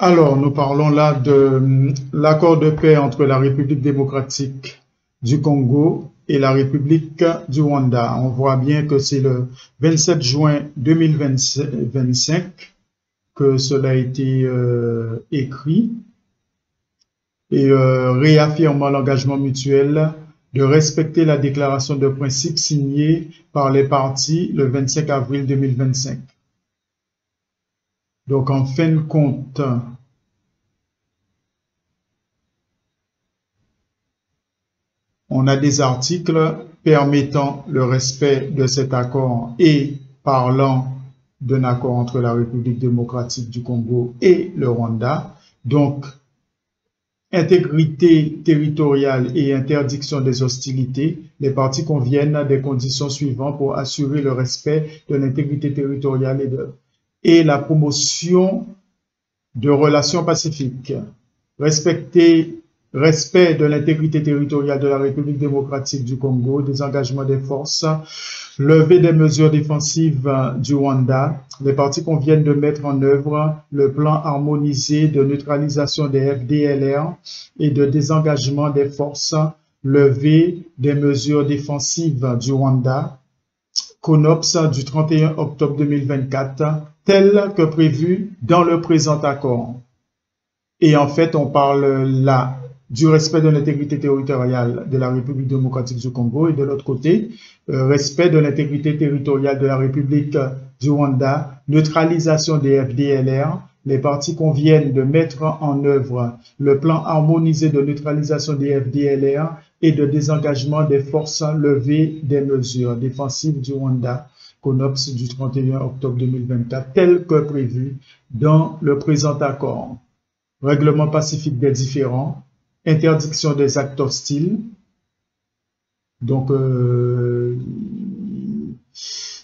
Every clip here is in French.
Alors, nous parlons là de l'accord de paix entre la République démocratique du Congo et la République du Rwanda. On voit bien que c'est le 27 juin 2025 que cela a été écrit et réaffirmant l'engagement mutuel de respecter la déclaration de principe signée par les parties le 25 avril 2025. Donc, en fin de compte, on a des articles permettant le respect de cet accord et parlant d'un accord entre la République démocratique du Congo et le Rwanda. Donc, intégrité territoriale et interdiction des hostilités. Les parties conviennent des conditions suivantes pour assurer le respect de l'intégrité territoriale et la promotion de relations pacifiques. Respect de l'intégrité territoriale de la République démocratique du Congo, désengagement des forces, levée des mesures défensives du Rwanda. Les parties conviennent de mettre en œuvre le plan harmonisé de neutralisation des FDLR et de désengagement des forces, levée des mesures défensives du Rwanda, CONOPS du 31 octobre 2024, tel que prévu dans le présent accord. Et en fait, on parle là du respect de l'intégrité territoriale de la République démocratique du Congo et de l'autre côté, respect de l'intégrité territoriale de la République du Rwanda, neutralisation des FDLR. Les parties conviennent de mettre en œuvre le plan harmonisé de neutralisation des FDLR et de désengagement des forces levées des mesures défensives du Rwanda, CONOPS du 31 octobre 2024, tel que prévu dans le présent accord. Règlement pacifique des différends, interdiction des actes hostiles. Donc,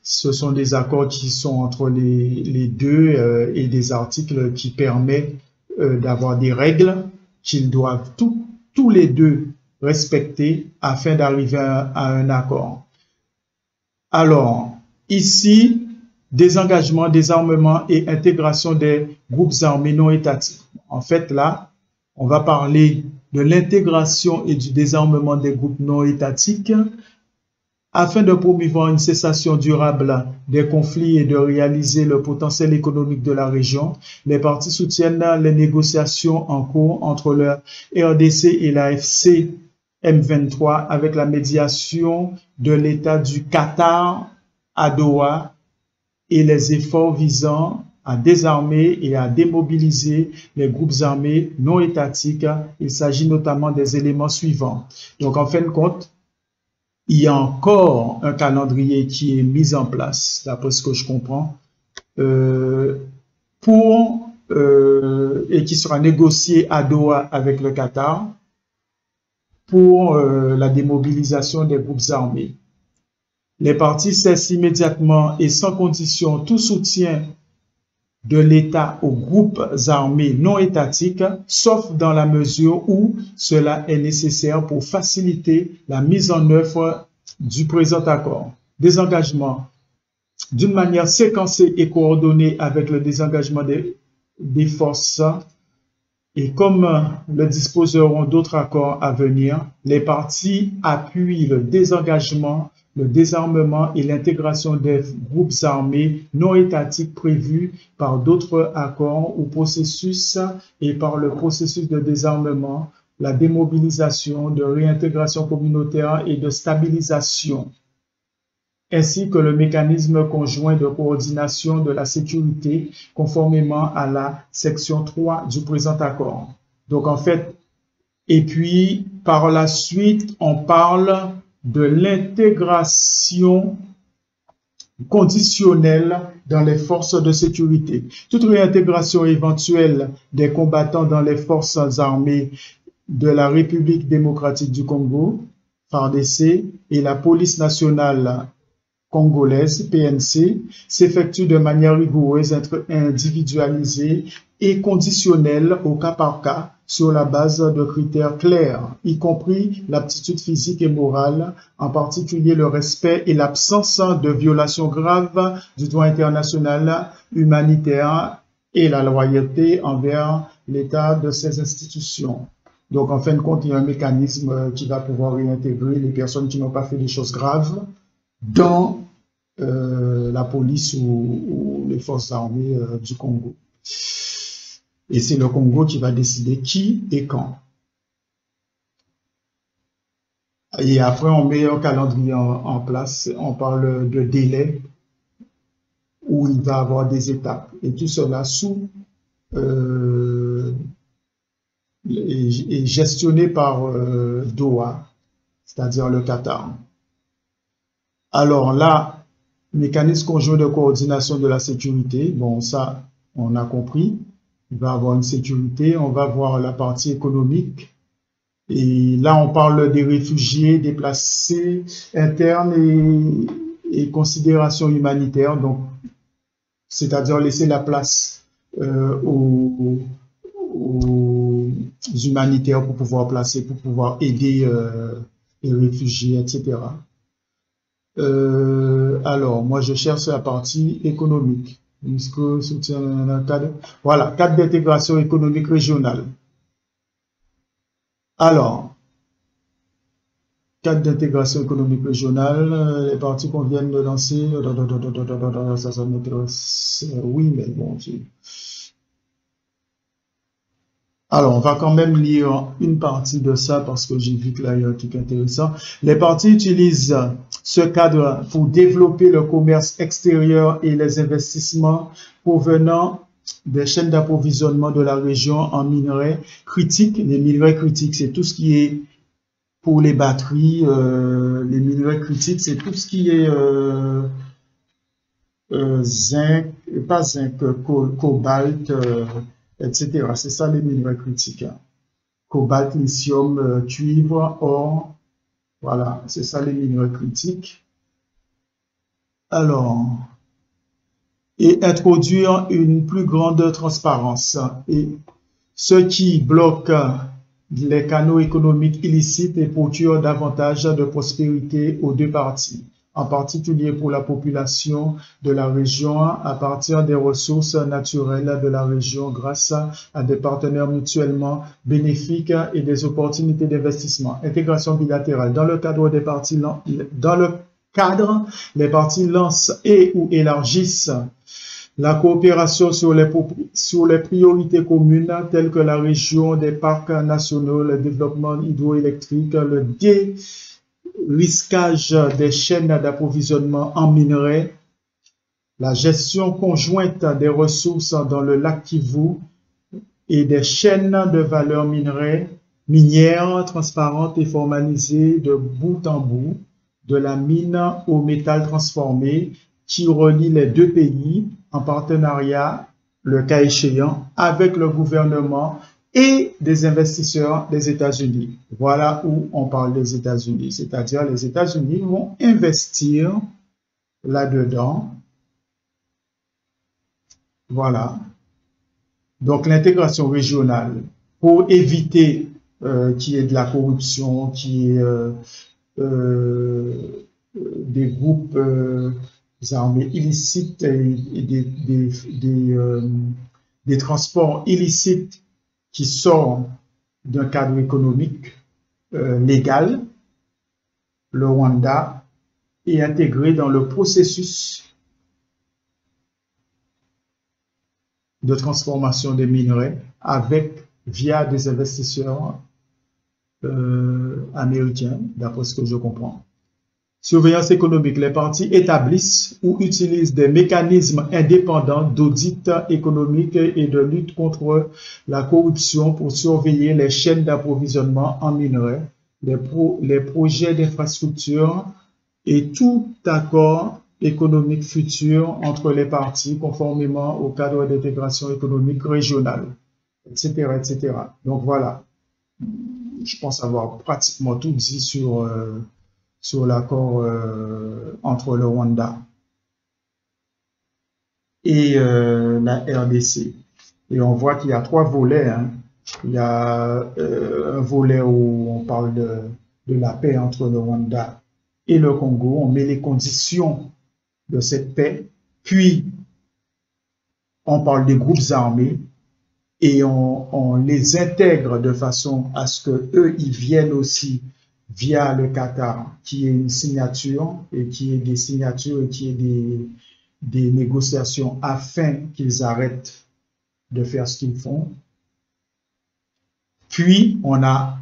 ce sont des accords qui sont entre les deux et des articles qui permettent d'avoir des règles qu'ils doivent tous les deux respecter afin d'arriver à un accord. Alors, ici, désengagement, désarmement et intégration des groupes armés non étatiques. En fait, là, on va parler de l'intégration et du désarmement des groupes non étatiques afin de promouvoir une cessation durable des conflits et de réaliser le potentiel économique de la région. Les parties soutiennent les négociations en cours entre le RDC et l'AFC M23 avec la médiation de l'État du Qatar à Doha et les efforts visant à désarmer et à démobiliser les groupes armés non étatiques. Il s'agit notamment des éléments suivants. Donc, en fin de compte, il y a encore un calendrier qui est mis en place, d'après ce que je comprends, et qui sera négocié à Doha avec le Qatar pour la démobilisation des groupes armés. Les parties cessent immédiatement et sans condition tout soutien de l'État aux groupes armés non étatiques, sauf dans la mesure où cela est nécessaire pour faciliter la mise en œuvre du présent accord. Désengagement d'une manière séquencée et coordonnée avec le désengagement des forces. Et comme le disposeront d'autres accords à venir, les parties appuient le désengagement, le désarmement et l'intégration des groupes armés non étatiques prévus par d'autres accords ou processus et par le processus de désarmement, la démobilisation, de réintégration communautaire et de stabilisation, ainsi que le mécanisme conjoint de coordination de la sécurité conformément à la section 3 du présent accord. Donc en fait, et puis par la suite, on parle de l'intégration conditionnelle dans les forces de sécurité. Toute réintégration éventuelle des combattants dans les forces armées de la République démocratique du Congo, FARDC, et la police nationale congolaise, PNC, s'effectue de manière rigoureuse, individualisée et conditionnelle au cas par cas sur la base de critères clairs, y compris l'aptitude physique et morale, en particulier le respect et l'absence de violations graves du droit international humanitaire et la loyauté envers l'État de ses institutions. Donc, en fin de compte, il y a un mécanisme qui va pouvoir réintégrer les personnes qui n'ont pas fait des choses graves dans la police ou les forces armées du Congo. Et c'est le Congo qui va décider qui et quand. Et après, on met un calendrier en place. On parle de délai où il va y avoir des étapes. Et tout cela sous est gestionné par Doha, c'est-à-dire le Qatar. Alors là, mécanisme conjoint de coordination de la sécurité, bon ça, on a compris. Il va y avoir une sécurité, on va voir la partie économique. Et là, on parle des réfugiés, déplacés internes et considérations humanitaires, donc c'est-à-dire laisser la place aux humanitaires pour pouvoir placer, pour pouvoir aider les réfugiés, etc. Alors, moi, je cherche la partie économique. Voilà, cadre d'intégration économique régionale. Alors, cadre d'intégration économique régionale, les parties qu'on vient de lancer, ça m'intéresse, oui, mais bon, alors, on va quand même lire une partie de ça parce que j'ai vu que là, il y a un truc intéressant. Les parties utilisent ce cadre pour développer le commerce extérieur et les investissements provenant des chaînes d'approvisionnement de la région en minerais critiques. Les minerais critiques, c'est tout ce qui est pour les batteries. Les minerais critiques, c'est tout ce qui est zinc, pas zinc, cobalt, etc. C'est ça les minerais critiques. Cobalt, lithium, cuivre, or. Voilà, c'est ça les minerais critiques. Alors, et introduire une plus grande transparence. Et ce qui bloque les canaux économiques illicites et procure davantage de prospérité aux deux parties, en particulier pour la population de la région à partir des ressources naturelles de la région grâce à des partenaires mutuellement bénéfiques et des opportunités d'investissement. Intégration bilatérale. Dans le cadre des parties, les parties lancent et ou élargissent la coopération sur les priorités communes telles que la région des parcs nationaux, le développement hydroélectrique, le dérisquage des chaînes d'approvisionnement en minerais, la gestion conjointe des ressources dans le lac Kivu et des chaînes de valeur minières transparentes et formalisées de bout en bout, de la mine au métal transformé qui relie les deux pays en partenariat, le cas échéant, avec le gouvernement et des investisseurs des États-Unis. Voilà où on parle des États-Unis, c'est-à-dire les États-Unis vont investir là-dedans. Voilà. Donc l'intégration régionale pour éviter qu'il y ait de la corruption, qu'il y ait des groupes armées illicites et des transports illicites qui sortent d'un cadre économique légal, le Rwanda est intégré dans le processus de transformation des minerais via des investisseurs américains, d'après ce que je comprends. Surveillance économique. Les parties établissent ou utilisent des mécanismes indépendants d'audit économique et de lutte contre la corruption pour surveiller les chaînes d'approvisionnement en minerais, les projets d'infrastructure et tout accord économique futur entre les parties conformément au cadre d'intégration économique régionale, etc., etc. Donc voilà, je pense avoir pratiquement tout dit sur l'accord entre le Rwanda et la RDC. Et on voit qu'il y a trois volets. Hein. Il y a un volet où on parle de la paix entre le Rwanda et le Congo. On met les conditions de cette paix. Puis, on parle des groupes armés et on les intègre de façon à ce que eux ils viennent aussi via le Qatar, qui est une signature et qui est des signatures et qui est des négociations afin qu'ils arrêtent de faire ce qu'ils font. Puis, on a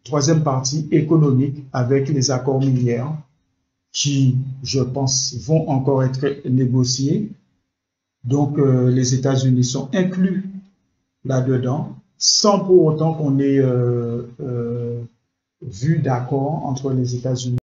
troisième partie économique avec les accords miniers qui, je pense, vont encore être négociés. Donc, les États-Unis sont inclus là-dedans, sans pour autant qu'on ait vu d'accord entre les États-Unis